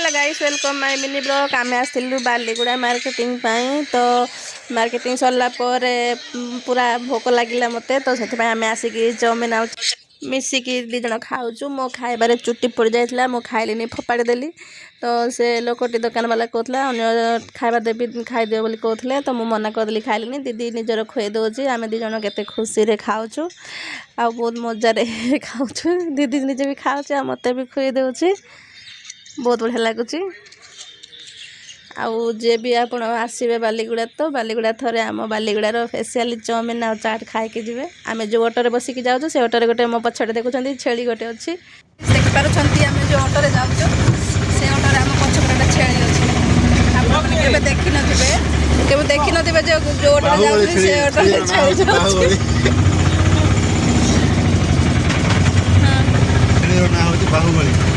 hello guys welcome my mini blog आम आसलु Baliguda marketing तो marketing सरला पूरा भोक लगिला मते तो से आम आसिक चाउमिन आ मिसिकी दी जन खाऊँ मो खाइबार चुटी पड़ जाता मो खाइली फोपाड़ी देली तो से लोकटी दुकान वाला कहला अगर खाଇବା देवी खाईदिव बोली कहते तो मुझे मना करदेली खाइलिनी दीदी निजर खुए दूसरी आम दी जन के खुशी रे खाऊँ आ बहुत मजार खाऊँ दीदी निजे भी खाऊँ मत भी खुए दूसरी बहुत बढ़िया लगुच जे भी आप आसवे बालीगुड़ा तो बालीगुड़ा थरे आम बालीगुड़ार स्पेशल चाउमिन आ चाट खाई जी आम जो ऑटो रे बसिक जाऊँ से ऑटो गोटे मो पछड़े देखुं छेली गोटे अच्छी देखिपुं आम जो ऑटो रे जाऊँ से ऑटो आम पछपटे गोटे छेली अच्छी आप देखी नथिबे जो ऑटो रे जाऊँ से ऑटो रे छेली बाहुबली